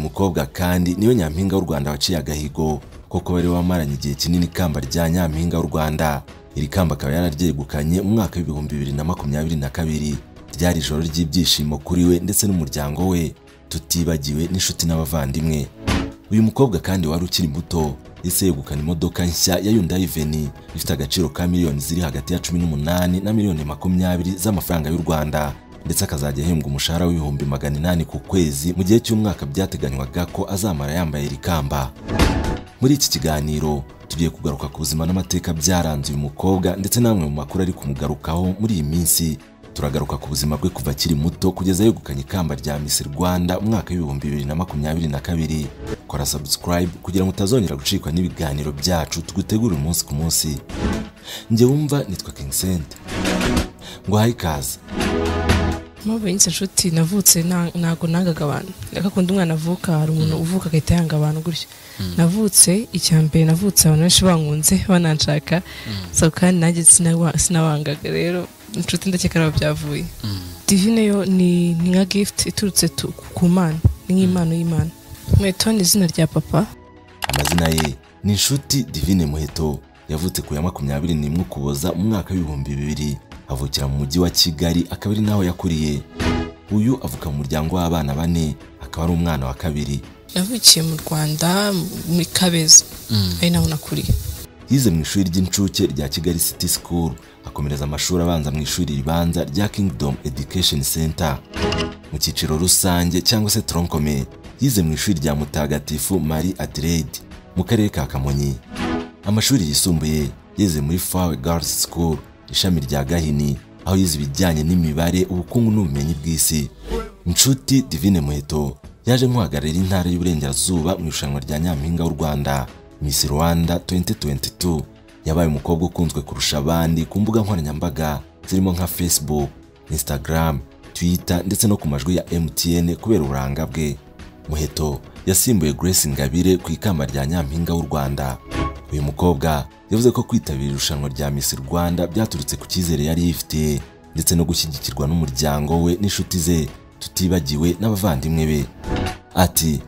mukobwa kandi niwe nyampinga w'u Rwanda waciye agahigo koko bari wamaranye igihe kinini ikamba rya nyampinga w'u Rwanda. Iri kamba akaba yararyegukanye mu mwaka w'ibihumbi 2022 ryari ijoro ry'ibyishimo kuri we ndetse n'umuryango we, tutibagiwe n'inshuti n'abavandimwe. Uyu mukobwa kandi wari ukiri muto ese yegukana imodoka nshya ya Hyundai Venue ifite agaciro ka miliyoni ziri hagati ya 18 na miliyoni 20 z'amafaranga y'u Rwanda, ndetse akazajya ahembwa umushahara w'ibihumbi 800 ku kwezi mu gihe cy'umwaka byateganywaga ko azamara yambaye iri kamba. Muri iki kiganiro tugiye kugaruka ku buzima n'amateka byaranze uyu mukobwa ndetse namwe mu makuru ari kumugarukaho muri iyi minsi. Turagaruka ku buzima bwe kuva akiri muto kugeza yegukanye ikamba rya Miss Rwanda mu mwaka w'ibihumbi 2022. Kora subscribe kugira ngo utazongera gucikwa n'ibiganiro byacu tugutegura umunsi ku munsi. Nje wumva nitwa King Saint. Ngo hayi kaze. Mpamvu y'inse nshuti navutse nago nangaga abantu. Reka kundi umwana avuka hari umuntu uvuka agahita yanga abantu gutyo. Navutse icyambere navutse abantu benshi bankunze bananshaka. So kandi nanjye sinawangaga rero inshuti ndakeka byavuye. Divine yo ni nka gift iturutse ku Mana, ni nk'impano y'Imana. Muheto ni izina rya papa. Amazina ye ni inshuti Divine Muheto. Yavutse ku ya 21 Ukuboza mu mwaka w'ibihumbi 2000. Avukira mu mujyi wa Kigali, akaba ari naho yakuriye. Uyu avuka mu muryango w'abana 4, akaba ari umwana wa kabiri. Yavukiye mu Rwanda muri Kabeza, ari naho nakuriye. Yize mu ishuri ry'incuke rya Kigali City School, akomereza amashuri abanza mu ishuri ribanza rya Kingdom Education Center. Mu cyiciro rusange cyangwa se troncome yize mu ishuri rya Mutagatifu Marie Adelaide mu karere ka Kamonyi. Amashuri yisumbuye yize muri Fawe Girls School ishami rya Gahini, aho yize ibijyanye n'imibare, ubukungu n'ubumenyi bw'isi. Inshuti Divine Muheto yaje nk'uhagararira intara y'Uburengerazuba mu irushanwa rya nyampinga w'u Rwanda Miss Rwanda 2022. Yabaye umukobwa ukunzwe kurusha abandi ku mbuga nkoranyambaga zirimo nka Facebook, Instagram, Twitter ndetse no ku majwi ya MTN kubera uburanga bwe. Muheto yasimbuye Grace Ngabire ku ikamba rya nyampinga w'u Rwanda. Uyu mukobwa yavuze ko kwitabira irushanwa rya Miss Rwanda byaturutse ku cyizere yari yifitiye ndetse no gushyigikirwa n'umuryango we n'inshuti ze, tutibagiwe n'abavandimwe be. Ati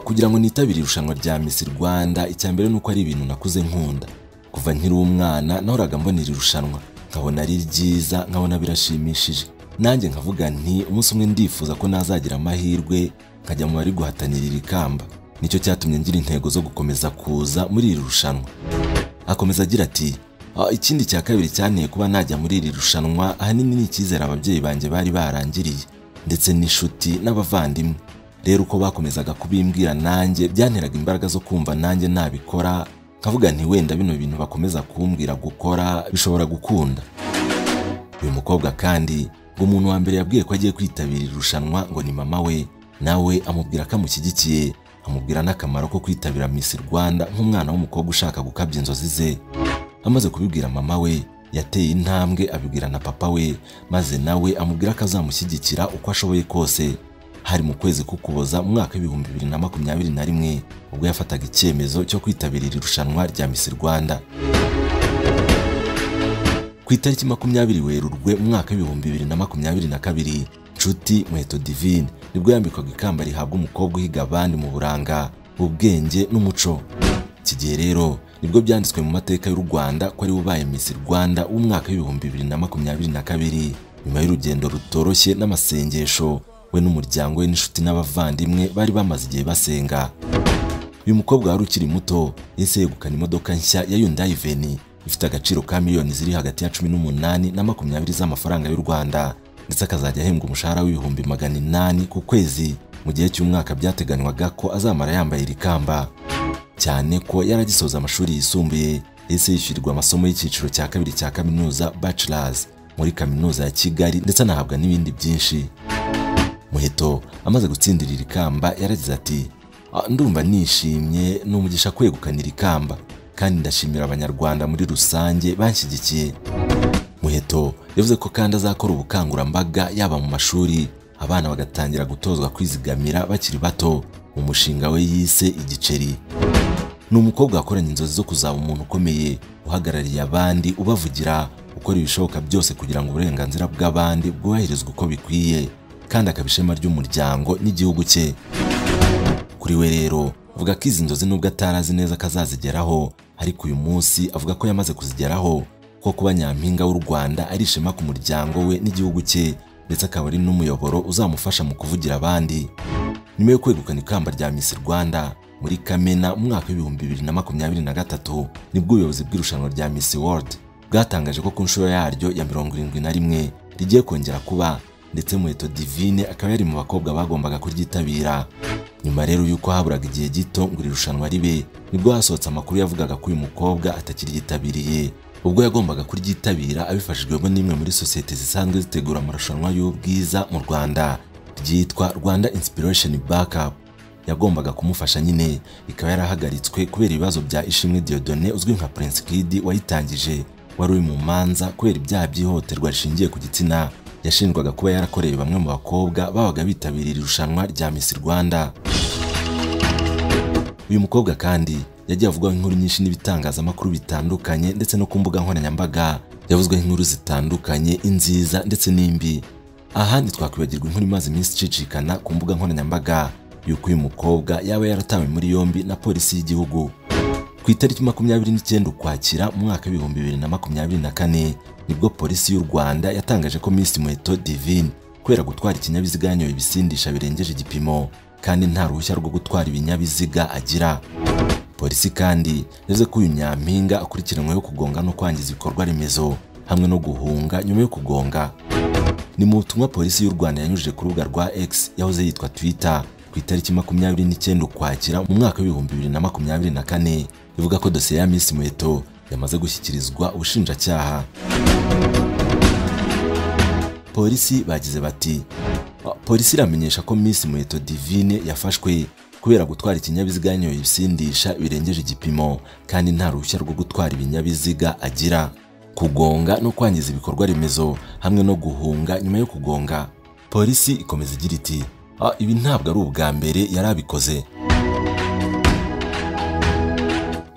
kugira ngo nitabire irushanwa rya Miss Rwanda, icyambere nuko ari ibintu nakuze nkunda. Kuva nkiri umwana nahoraga mbonera irushanwa nkabona ari ryiza, nkabona birashimishije. Nanjye nkavuga nti umunsi umwe ndifuza ko nazagira amahirwe nkajya mu bari guhatanira iri kamba. Nicyo cyatumye ngira intego zo gukomeza kuza muri iri rushanwa. Akomeza agira ati ikindi cya kabiri cyanteye kuba najya muri iri rushanwa ahanini ni icyizere ababyeyi banjye bari barangiriye ndetse n'inshuti n'abavandimwe. Rero uko bakomezaga kubimbwira nanjye byanteraga imbaraga zo kumva nanjye nabikora, nkavuga nti wenda bino bintu bakomeza kumbwira gukora bishobora gukunda. Uyu mukobwa kandi ngo umuntu wa mbere yabwiye ko agiye kwitabira irushanwa ngo ni mama we, nawe amubwira ko amushyigikiye, amubwira n'akamaro ko kwitabira Miss Rwanda nk'umwana w'umukobwa ushaka gukabya inzozi ze. Amaze kubibwira mama we, yateye intambwe abibwira na papa we, maze nawe amubwira ko azamushyigikira uko ashoboye kose. Hari mu kwezi k'Ukuboza mu mwaka w'ibihumbi 2021 ubwo yafataga icyemezo cyo kwitabira irushanwa rya Miss Rwanda. Ku itariki 20 Werurwe mu mwaka w'ibihumbi 2022, Nshuti Muheto Divine nibwo yambikwaga ikamba rihabwa umukobwa uhiga abandi mu buranga, ubwenge n'umuco. Iki gihe rero nibwo byanditswe mu mateka y'u Rwanda ko ari ubaye Miss Rwanda w'umwaka w'ibihumbi 2022 nyuma y'urugendo rutoroshye n'amasengesho we n'umuryango we n'inshuti n'abavandimwe bari bamaze igihe basenga. Uyu mukobwa wari ukiri muto yese yegukana imodoka nshya ya Hyundai Venue ifite agaciro ka miliyoni ziri hagati ya 18 na 20 z'amafaranga y'u Rwanda, ndetse akazajya ahembwa umushahara w'ibihumbi 800 ku kwezi mu gihe cy'umwaka byateganywaga ko azamara yambaye iri kamba. Cyane ko yaragisoza amashuri yisumbuye yese yishyurirwa amasomo y'icyiciro cya kabiri cya kaminuza Bachelors muri kaminuza ya Kigali, ndetse anahabwa n'ibindi byinshi. Muheto amaze gutsindira iri kamba yaragize ati ndumva nishimye n'umugisha kwegukana iri kamba kandi ndashimira abanyarwanda muri rusange banshyigikiye. Muheto yavuze ko kandi azakora ubukangurambaga yaba mu mashuri, abana bagatangira gutozwa kwizigamira bakiri bato mu mushinga we yise Igiceri. Ni umukobwa wakoranye inzozi zo kuzaba umuntu ukomeye, uhagarariye abandi, ubavugira, ukora ibishoboka byose kugira ngo uburenganzira bw'abandi bwubahirizwe uko bikwiye kandi akabishema ry'umuryango n'igihugu cye. Ku Kuri we rero avuga ko izi nzozi nubwo atarazi neza kazazigeraho, ariko uyu munsi avuga ko yamaze kuzigeraho, ko kuba nyampinga w'u Rwanda ari ishema ku muryango we n'igihugu cye, ndetse akaba ari n'umuyoboro uzamufasha mu kuvugira abandi. Nyuma yo kwegukana ikamba rya Miss Rwanda muri Kamena mu mwaka w'2023 nibwo ubuyobozi bw'irushanwa rya Miss World bwatangaje ko ku nshuro yaryo ya 71 rigiye kongera kuba, ndetse Muheto Divine akaba yari mu bakobwa bagombaga kuryitabira. Nyuma rero yuko haburaga igihe gito ngo irushanwa ribe, nibwo hasohotse amakuru yavugaga ko uyu mukobwa atakiryitabiriye, ubwo yagombaga kuryitabira abifashijwemo n'imwe muri sosiyete zisanzwe zitegura amarushanwa y'ubwiza mu Rwanda ryitwa Rwanda Inspiration Backup. Yagombaga kumufasha nyine, ikaba yarahagaritswe kubera ibibazo bya Ishimwe Dore uzwi nka Prince Kid wayitangije, wari uri mu manza kubera ibyaha by'ihohoterwa rishingiye ku gitsina yashinjwaga kuba yarakoreye bamwe mu bakobwa babaga bitabiriye irushanwa rya Miss Rwanda. Uyu mukobwa kandi yagiye avugwaho inkuru nyinshi n'ibitangazamakuru bitandukanye ndetse no ku mbuga nkoranyambaga, yavuzweho inkuru zitandukanye, inziza ndetse n'imbi. Ahandi twakwibagirwa inkuru imaze iminsi icicikana ku mbuga nkoranyambaga yuko uyu mukobwa yaba yaratawe muri yombi na polisi y'igihugu. Ku itariki 29 Ukwakira mu mwaka w'2024 nibwo polisi y'u Rwanda yatangaje ko Miss Muheto Divine kubera gutwara ikinyabiziga yanyoye ibisindisha birengeje igipimo kandi nta ruhushya rwo gutwara ibinyabiziga agira. Polisi kandi yavuze ko uyu nyampinga akurikiranyweho kugonga no kwangiza ibikorwa remezo hamwe no guhunga nyuma yo kugonga. Ni mu butumwa polisi y'u Rwanda yanyujije ku rubuga rwa X yahoze yitwa Twitter ku itariki 29 Ukwakira mu mwaka w'2024 ivuga ko dosiye ya Miss Muheto yamaze gushyikirizwa ubushinjacyaha. Polisi bagize bati, polisi iramenyesha ko Miss Muheto Divine yafashwe kubera gutwara ikinyabiziga yanyoye ibisindisha birengeje igipimo kandi nta ruhushya rwo gutwara ibinyabiziga agira, kugonga no kwangiza ibikorwa remezo hamwe no guhunga nyuma yo kugonga. Polisi ikomeza igira iti, ibi ntabwo ari ubwa mbere yarabikoze.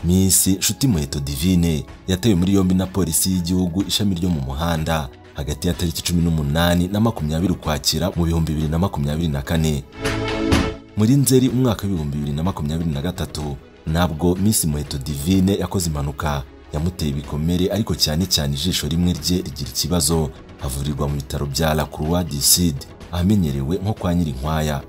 Miss Nshuti Muheto Divine yatewe muri yombi na polisi y'igihugu ishami ryo mu muhanda hagati ya tariki 18 na 20 Ukwakira mu 2024. Muri Nzeri umwaka w'2023 nabwo Miss Muheto Divine yakoze impanuka yamuteye ibikomere, ariko cyane cyane ijisho rimwe rye rigira ikibazo, avurirwa mu bitaro bya La Croix du Sud ahamenyerewe nko kwa Nyirinkwaya.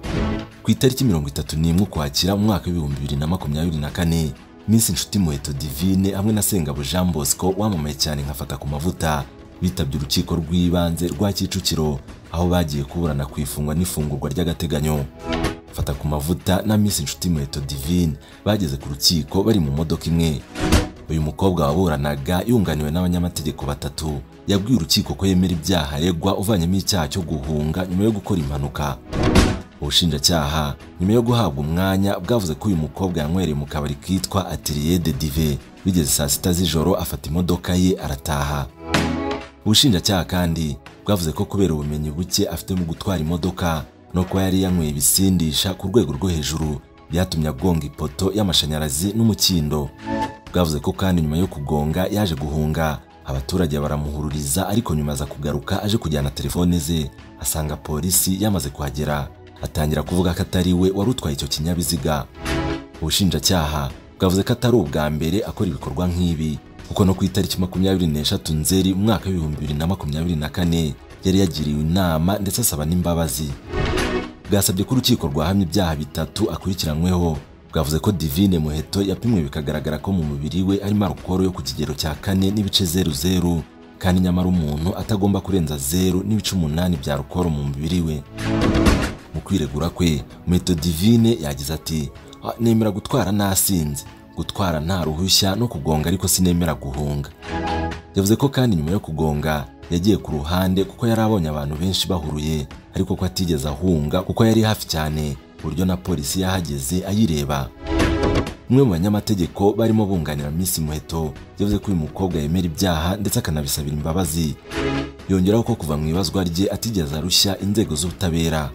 Ku itariki 31 Ukwakira mu mwaka w'2024 Miss Nshuti Muheto Divine hamwe na Sengabo Jean Bosco wamamaye cyane nkafata ku mavuta bitabye urukiko rw'ibanze rwa Kicukiro, aho bagiye kuburana ku ifungwa n'ifungurwa ry'agateganyo. Fata ku mavuta na Miss Nshuti Muheto Divine bageze ku rukiko bari mu modoka imwe. Uyu mukobwa waburanaga yunganiwe n'abanyamategeko batatu yabwiye urukiko ko yemera ibyaha aregwa uvanyemo icyaha cyo guhunga nyuma yo gukora impanuka. Ubushinjacyaha nyuma yo guhabwa umwanya bwavuze ko uyu mukobwa yanywereye mu kabari kitwa Atelier de Dive, bigeze saa 6 z'ijoro afata imodoka ye arataha. Ubushinjacyaha kandi bwavuze ko kubera ubumenyi buke afite mu gutwara imodoka no kuba yari yanyweye ibisindisha ku rwego rwo hejuru byatumye agonga ipoto y'amashanyarazi n'umukindo. Bwavuze ko kandi nyuma yo kugonga yaje guhunga, abaturage baramuhururiza, ariko nyuma aza kugaruka aje kujyana telefone ze asanga polisi yamaze kuhagera, atangira kuvuga ko atari we wari utwaye icyo kinyabiziga. Ubushinjacyaha bwavuze ko atari ubwa mbere akora ibikorwa nk'ibi, kuko no ku itariki 23 Nzeri mu mwaka w'2024 yari yagiriwe inama ndetse asaba n'imbabazi. Bwasabye ko urukiko rwahamya ibyaha bitatu akurikiranyweho. Bwavuze ko Divine Muheto yapimwe bikagaragara ko mu mubiri we arimo alcohol yo ku kigero cya 4.00 kandi nyamara umuntu atagomba kurenza 0.8 bya alcohol mu mubiri we. Mu kwiregura kwe Muheto Divine yagize ati, nemera gutwara nasinze, gutwara nta ruhushya no kugonga, ariko sinemera guhunga. Yavuze ko kandi nyuma yo kugonga yagiye ku ruhande kuko yari abonye abantu benshi bahuruye, ariko ko atigeze ahunga kuko yari hafi cyane buryo na polisi yahageze ayireba. Umwe mu banyamategeko barimo bunganira Miss Muheto yavuze ko uyu mukobwa yemera ibyaha ndetse akanabisabira imbabazi. Yongeraho ko kuva mu ibazwa rye atigeze arushya inzego z'ubutabera.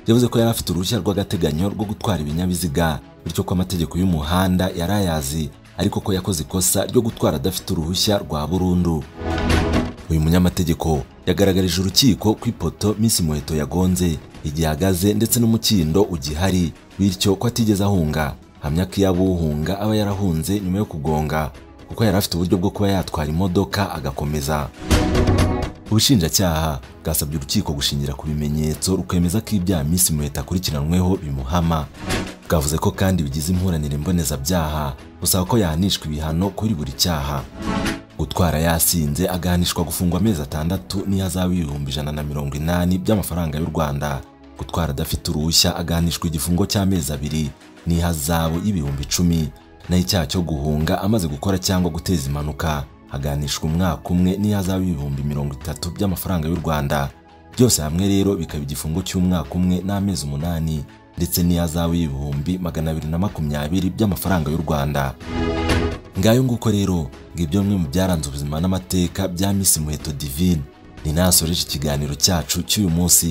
Yavuze ko yari afite uruhushya rw'agateganyo rwo gutwara ibinyabiziga, bityo ko amategeko y'umuhanda yarayazi, ariko ko yakoze ikosa ryo gutwara adafite uruhushya rwa burundu. Uyu munyamategeko yagaragarije urukiko ko ipoto Miss Muheto yagonze igihagaze ndetse n'umukindo ugihari, bityo ko atigeze ahunga. Hamya ko yabuhunga aba yarahunze nyuma yo kugonga, kuko yari afite uburyo bwo kuba yatwara imodoka agakomeza. Ubushinjacyaha bwasabye urukiko gushingira ku bimenyetso rukemeza ko ibyaha Miss Muheto akurikiranweho bimuhama. Bwavuze ko kandi bigize impuranire mbonezabyaha, busaba ko yahanishwa ibihano kuri buri cyaha. Gutwara yasinze agahanishwa gufungwa amezi 6 n'ihazabu y'ibihumbi 180 by'amafaranga y'u Rwanda. Gutwara adafite uruhushya agahanishwa igifungo cy'amezi 2 n'ihazabu y'ibihumbi 10, naho icyaha cyo guhunga amaze gukora cyangwa guteza impanuka agahanishwa umwaka umwe n'ihazabu y'ibihumbi 30 by'amafaranga y'u Rwanda. Byose hamwe rero bikaba igifungo cy'umwaka umwe n'amezi 8 ndetse n'ihazabu y'ibihumbi 220 by'amafaranga y'u Rwanda. Ngayo nguko rero ngibyo bimwe mu byaranze ubuzima n'amateka bya Miss Muheto Divine. Ni nasoreje ikiganiro cyacu cy'uyu munsi.